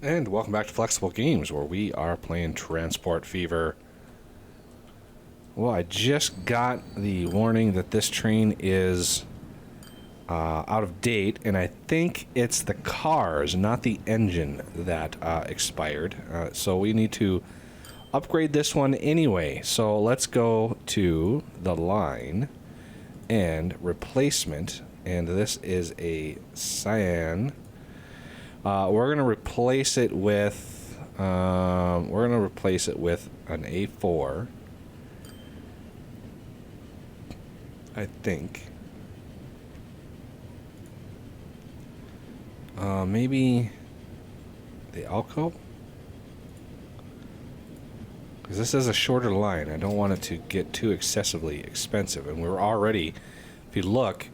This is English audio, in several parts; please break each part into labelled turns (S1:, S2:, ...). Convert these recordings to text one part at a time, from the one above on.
S1: And welcome back to Flexible Games, where we are playing Transport Fever. Well, I just got the warning that this train is out of date, and I think it's the cars, not the engine, that expired. So we need to upgrade this one anyway. So let's go to the line and replacement, and this is a cyan. We're gonna replace it with an A4. I think. Maybe the Alco? Because this is a shorter line. I don't want it to get too excessively expensive. And we're already, if you look,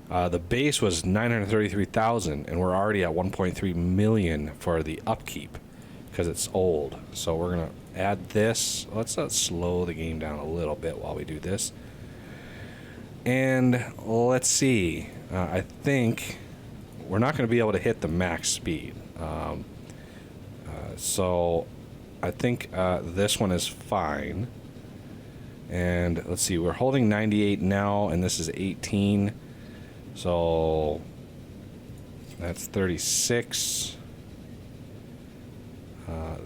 S1: the base was 933,000, and we're already at 1.3 million for the upkeep because it's old. So we're gonna add this. Let's slow the game down a little bit while we do this. And let's see. I think we're not going to be able to hit the max speed. So I think this one is fine. And let's see. We're holding 98 now, and this is 18. So that's 36.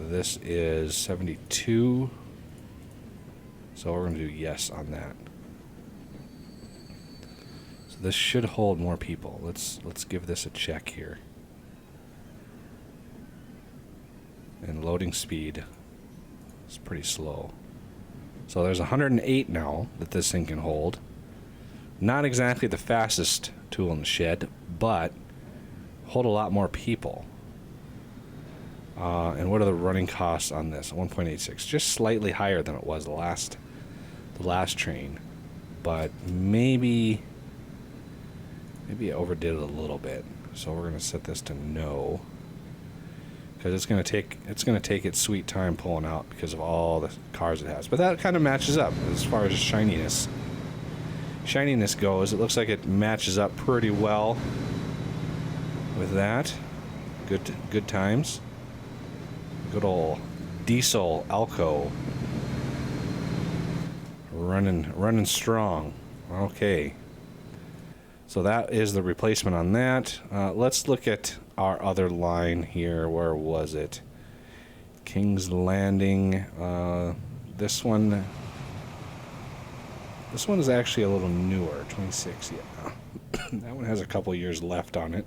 S1: This is 72. So we're going to do yes on that. So this should hold more people. Let's give this a check here. And loading speed is pretty slow. So there's 108 now that this thing can hold. Not exactly the fastest tool in the shed, but hold a lot more people. And what are the running costs on this? 1.86, just slightly higher than it was the last train, but maybe I overdid it a little bit. So we're gonna set this to no, because it's gonna take its sweet time pulling out because of all the cars it has. But that kind of matches up as far as shininess goes. It looks like it matches up pretty well with that. Good times. Good old diesel Alco running strong. Okay, so that is the replacement on that. Let's look at our other line here. Where was it? King's Landing. This one is actually a little newer, 26, yeah. That one has a couple years left on it.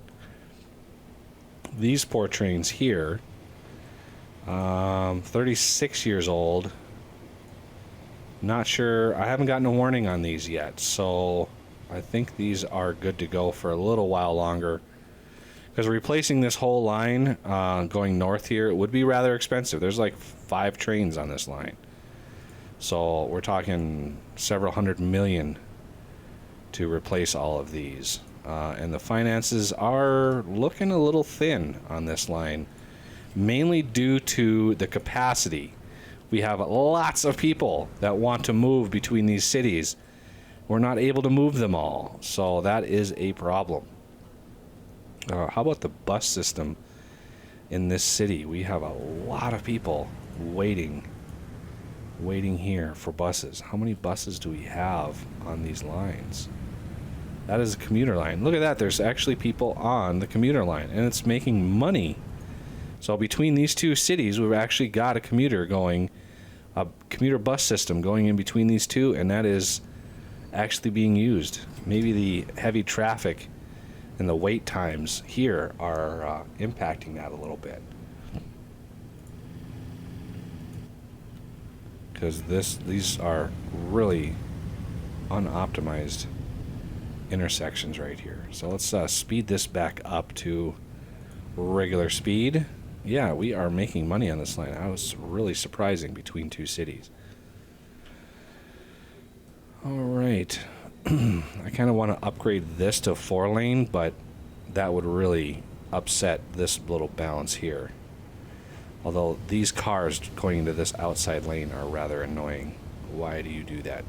S1: These poor trains here, 36 years old. Not sure, I haven't gotten a warning on these yet, so I think these are good to go for a little while longer. Because replacing this whole line, going north here, it would be rather expensive. There's like 5 trains on this line. So we're talking several hundred million to replace all of these. And the finances are looking a little thin on this line, mainly due to the capacity. We have lots of people that want to move between these cities. We're not able to move them all, so that is a problem. How about the bus system in this city? We have a lot of people waiting here for buses. How many buses do we have on these lines? That is a commuter line. Look at that. There's actually people on the commuter line, and it's making money. So between these two cities, we've actually got a commuter bus system going in between these two, and that is actually being used. Maybe the heavy traffic and the wait times here are impacting that a little bit. Because these are really unoptimized intersections right here. So let's speed this back up to regular speed. Yeah, we are making money on this line. I was really surprising between two cities. All right. I kind of want to upgrade this to 4-lane, but that would really upset this little balance here. Although these cars going into this outside lane are rather annoying. Why do you do that?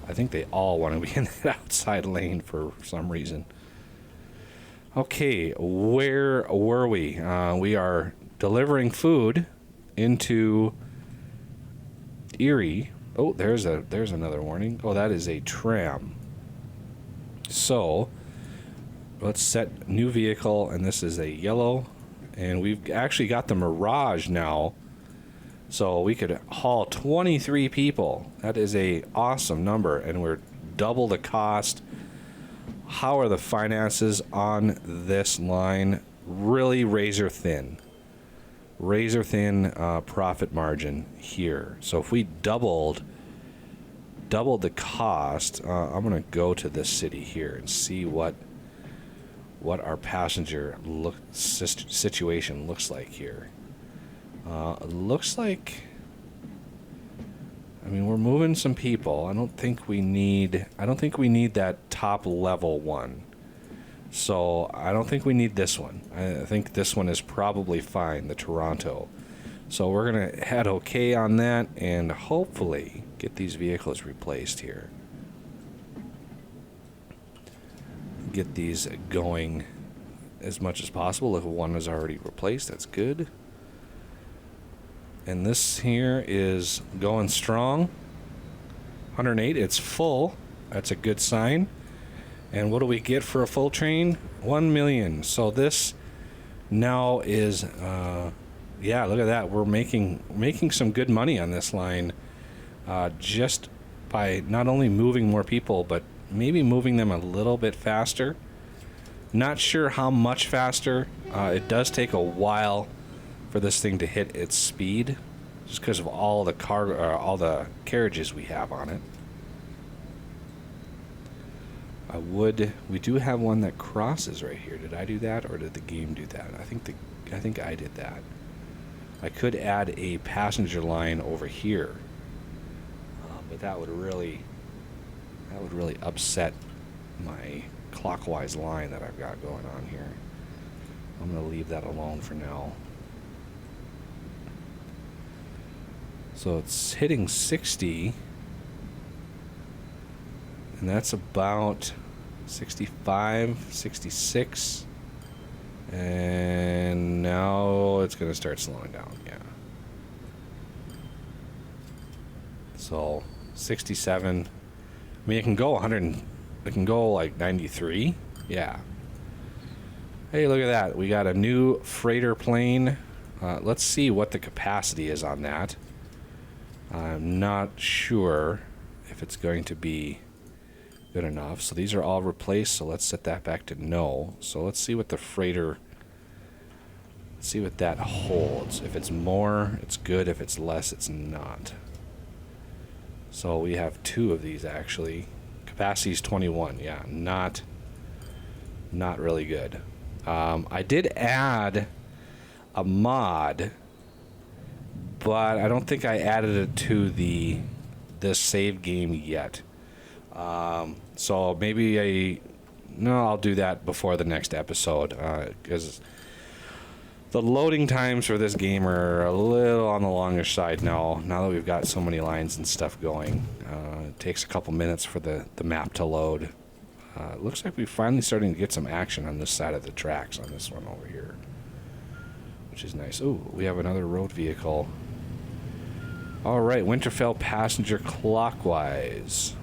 S1: I think they all want to be in that outside lane for some reason. Okay, where were we? We are delivering food into Erie. Oh, there's another warning. Oh, that is a tram. So let's set new vehicle, and this is a yellow, and we've actually got the Mirage now, so we could haul 23 people. That is a awesome number, and we're double the cost. How are the finances on this line? Really razor thin profit margin here. So if we doubled the cost, I'm gonna go to this city here and see what our passenger situation looks like here. It looks like, I mean, we're moving some people. I don't think we need that top level one. So I don't think we need this one. I think this one is probably fine, the Toronto. So we're going to head okay on that and hopefully get these vehicles replaced here. Get these going as much as possible. If one is already replaced, that's good. And this here is going strong. 108, it's full. That's a good sign. And what do we get for a full train? 1 million. So this now is, yeah, look at that. We're making some good money on this line, just by not only moving more people, but maybe moving them a little bit faster. Not sure how much faster. It does take a while for this thing to hit its speed, just because of all the carriages we have on it. We do have one that crosses right here. Did I do that, or did the game do that? I think I did that. I could add a passenger line over here, but that would really upset my clockwise line that I've got going on here. I'm going to leave that alone for now. So it's hitting 60, and that's about 65, 66, and now it's going to start slowing down. Yeah. So 67. I mean, it can go 100. It can go like 93. Yeah. Hey, look at that. We got a new freighter plane. Let's see what the capacity is on that. I'm not sure if it's going to be good enough. So these are all replaced, so let's set that back to no. So let's see what the freighter, let's see what that holds. If it's more, it's good. If it's less, it's not. So we have two of these actually. Capacity is 21. Yeah, not really good. I did add a mod, but I don't think I added it to this save game yet. So maybe I'll do that before the next episode, because the loading times for this game are a little on the longer side now that we've got so many lines and stuff going. It takes a couple minutes for the map to load. It looks like we're finally starting to get some action on this side of the tracks on this one over here, which is nice. Oh, we have another road vehicle. All right, Winterfell passenger clockwise.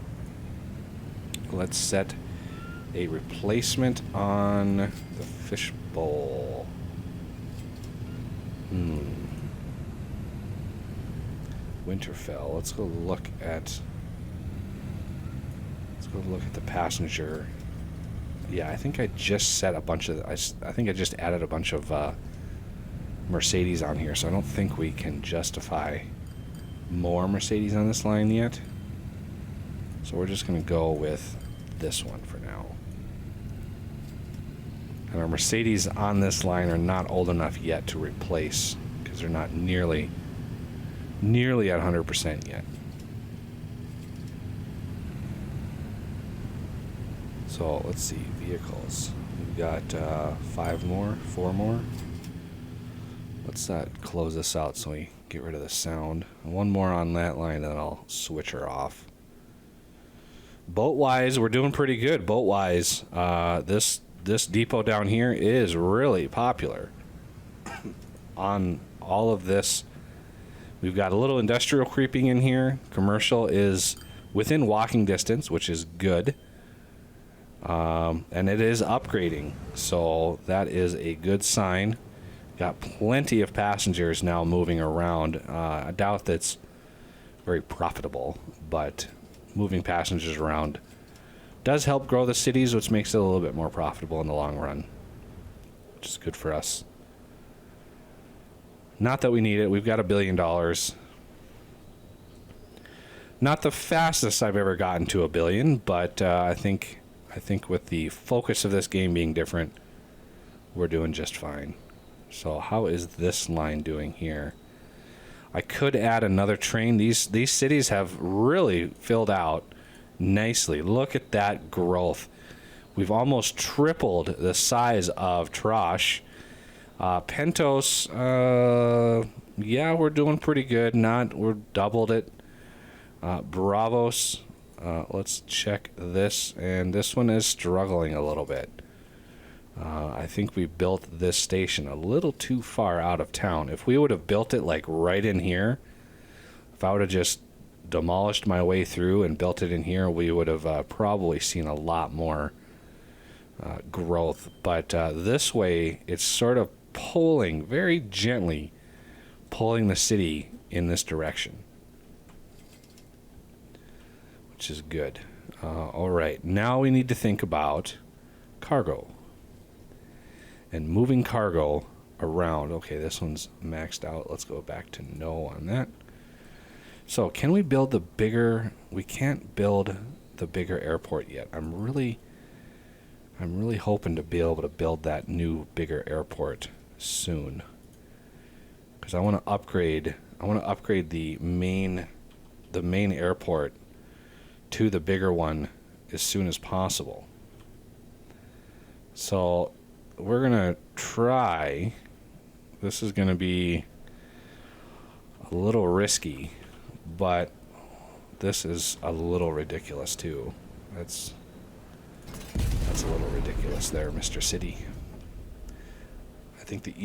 S1: Let's set a replacement on the fishbowl. Winterfell. Let's go look at the passenger. Yeah, I think I just set a bunch of. I think I just added a bunch of Mercedes on here, so I don't think we can justify more Mercedes on this line yet. So we're just going to go with this one for now. And our Mercedes on this line are not old enough yet to replace, because they're not nearly at 100% yet. So let's see, vehicles. We've got 4 more. Let's close this out so we get rid of the sound. And one more on that line, and then I'll switch her off. Boat-wise, we're doing pretty good. Boat-wise, this this depot down here is really popular. On all of this, we've got a little industrial creeping in here. Commercial is within walking distance, which is good. And it is upgrading, so that is a good sign. Got plenty of passengers now moving around. I doubt that's very profitable, but moving passengers around does help grow the cities, which makes it a little bit more profitable in the long run, which is good for us. Not that we need it. We've got $1 billion. Not the fastest I've ever gotten to $1 billion, but I think with the focus of this game being different, we're doing just fine. So how is this line doing here? I could add another train. These cities have really filled out nicely. Look at that growth. We've almost tripled the size of Trosh. Pentos, yeah, we're doing pretty good. We're doubled it. Bravos, let's check this, and this one is struggling a little bit. I think we built this station a little too far out of town. If we would have built it like right in here, if I would have just demolished my way through and built it in here, we would have probably seen a lot more growth. But this way, it's sort of pulling, very gently pulling the city in this direction, which is good. All right, now we need to think about cargo and moving cargo around. Okay, this one's maxed out. Let's go back to no on that. So can we build the bigger? We can't build the bigger airport yet. I'm really hoping to be able to build that new bigger airport soon, because I want to upgrade the main airport to the bigger one as soon as possible. So we're gonna try. This is gonna be a little risky, but this is a little ridiculous too. That's a little ridiculous there, Mr. City. I think the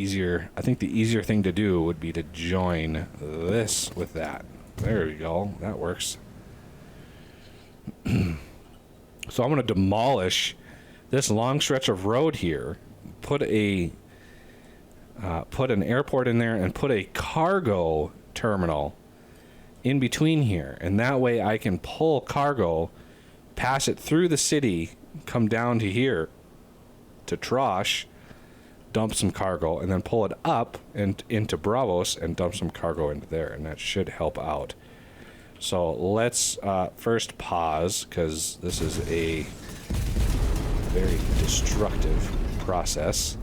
S1: easier thing to do would be to join this with that. There we go. That works. So I'm going to demolish this long stretch of road here, put an airport in there, and put a cargo terminal in between here, and that way I can pull cargo, pass it through the city, come down to here to Trosh, dump some cargo, and then pull it up and into Bravos and dump some cargo into there, and that should help out. So let's first pause, because this is a very destructive process.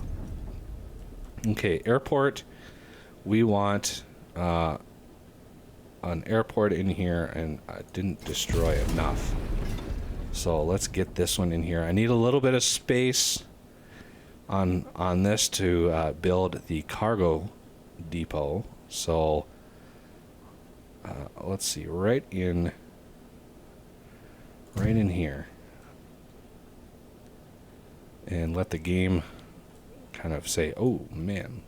S1: Okay, airport. We want an airport in here, and I didn't destroy enough. So let's get this one in here. I need a little bit of space on this to build the cargo depot. So let's see, right in here, and let the game kind of say, oh man.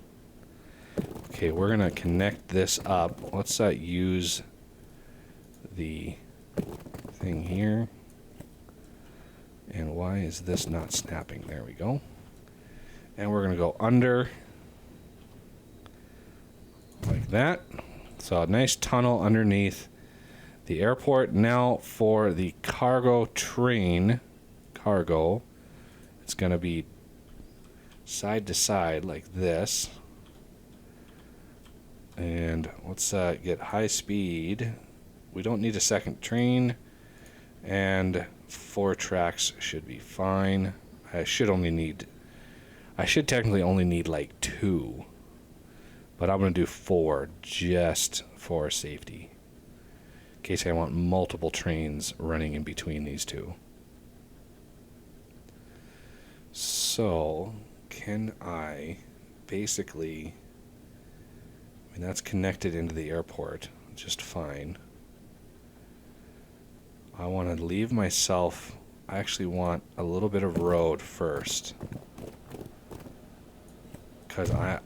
S1: Okay, we're gonna connect this up. Let's use the thing here. And why is this not snapping? There we go. And we're gonna go under like that. So a nice tunnel underneath the airport. Now for the cargo train, it's gonna be side to side like this. And let's get high speed. We don't need a second train, and 4 tracks should be fine. I should technically only need like 2, but I'm gonna do 4 just for safety, in case I want multiple trains running in between these two. So can I basically, I mean, that's connected into the airport just fine. I want to leave myself, I actually want a little bit of road first. Because I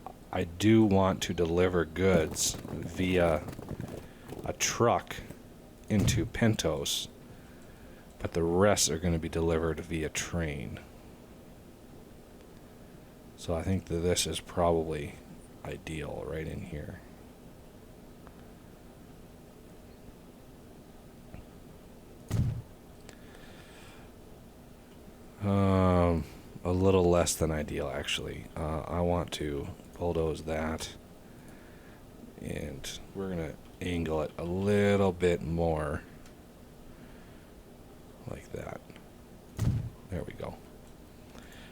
S1: do want to deliver goods via a truck into Pentos. But the rest are going to be delivered via train. So I think that this is probably ideal right in here. A little less than ideal, actually. I want to bulldoze that, and we're gonna angle it a little bit more, like that. There we go.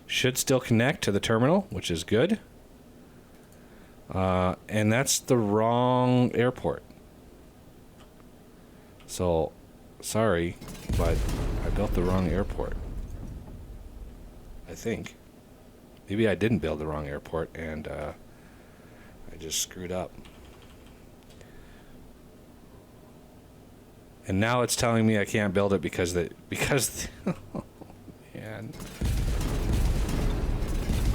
S1: Should still connect to the terminal, which is good. And that's the wrong airport. So, sorry, but I built the wrong airport. I think. Maybe I didn't build the wrong airport and I just screwed up. And now it's telling me I can't build it because oh, man.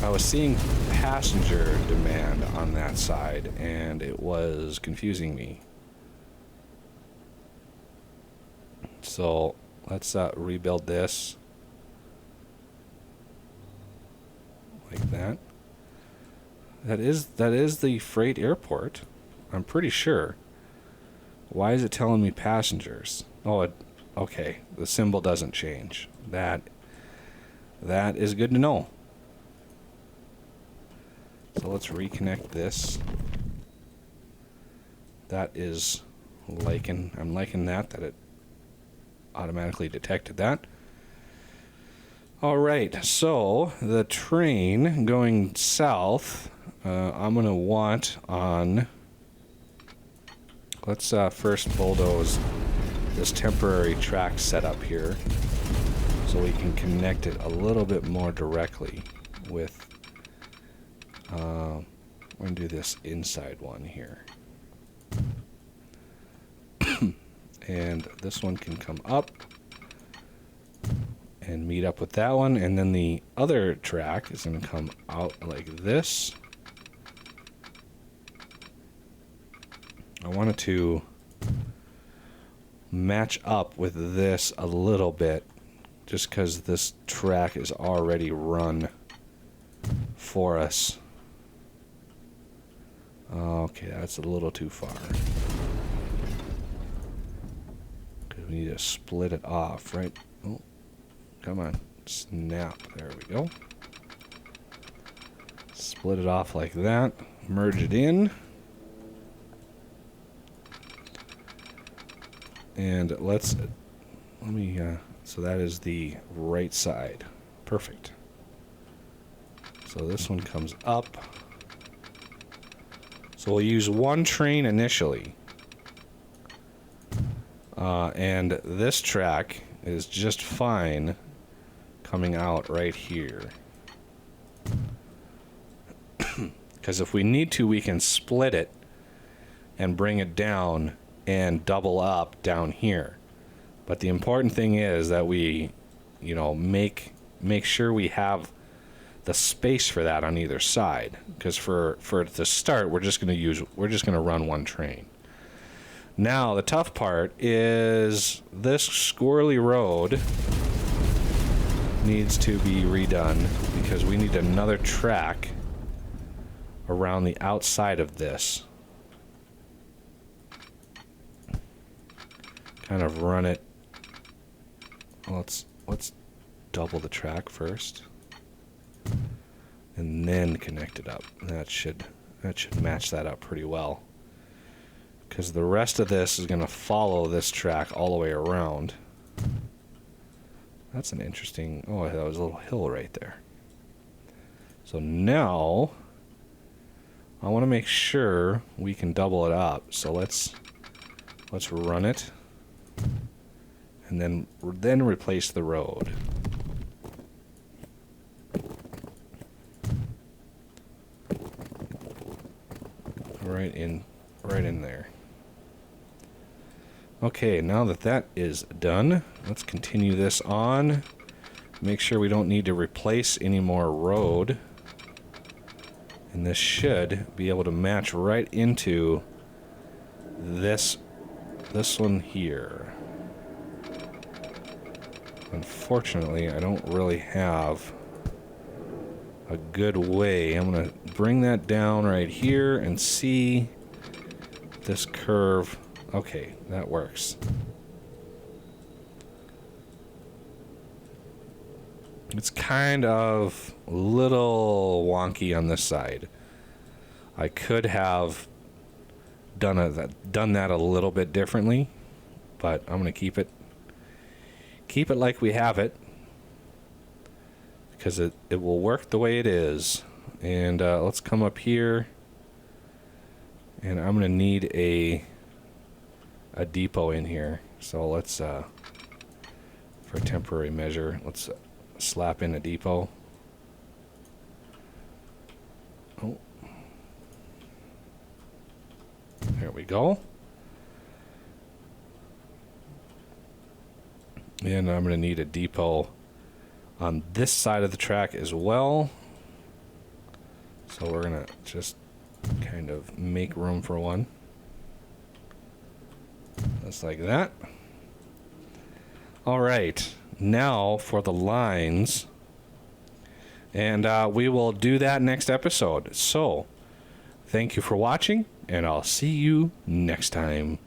S1: I was seeing passenger demand on that side and it was confusing me. So let's rebuild this. Like that. That is the freight airport. I'm pretty sure. Why is it telling me passengers? Oh, okay. The symbol doesn't change. That is good to know. So let's reconnect this. That is I'm liking that it automatically detected that. All right, so the train going south, I'm going to want on, let's first bulldoze this temporary track setup here so we can connect it a little bit more directly with, we're going to do this inside one here. And this one can come up and meet up with that one, and then the other track is going to come out like this. I wanted to match up with this a little bit just because this track is already run for us. Okay, that's a little too far. Because we need to split it off, right? Oh. Come on, snap, there we go. Split it off like that, merge it in. And so that is the right side. Perfect. So this one comes up. So we'll use one train initially. And this track is just fine coming out right here. Because if we need to, we can split it and bring it down and double up down here. But the important thing is that we, make sure we have the space for that on either side. Because for the start, we're just going to run one train. Now the tough part is this squirrely road needs to be redone because we need another track around the outside of this. Kind of run it. Well, let's double the track first, and then connect it up. That should match that up pretty well. Because the rest of this is going to follow this track all the way around. That's an interesting... Oh, that was a little hill right there. So now, I want to make sure we can double it up. So let's run it. And then replace the road. Right in there. Okay, now that is done, let's continue this on. make sure we don't need to replace any more road. And this should be able to match right into this one here. Unfortunately, I don't really have a good way. I'm going to bring that down right here and see this curve. Okay, that works. It's kind of a little wonky on this side. I could have done that a little bit differently, but I'm going to keep it like we have it, because it will work the way it is. And let's come up here, and I'm going to need a depot in here. So let's for a temporary measure, let's slap in a depot. Oh, there we go. And I'm going to need a depot on this side of the track as well. So we're going to just kind of make room for one. Just like that. All right. Now for the lines. And we will do that next episode. So thank you for watching, and I'll see you next time.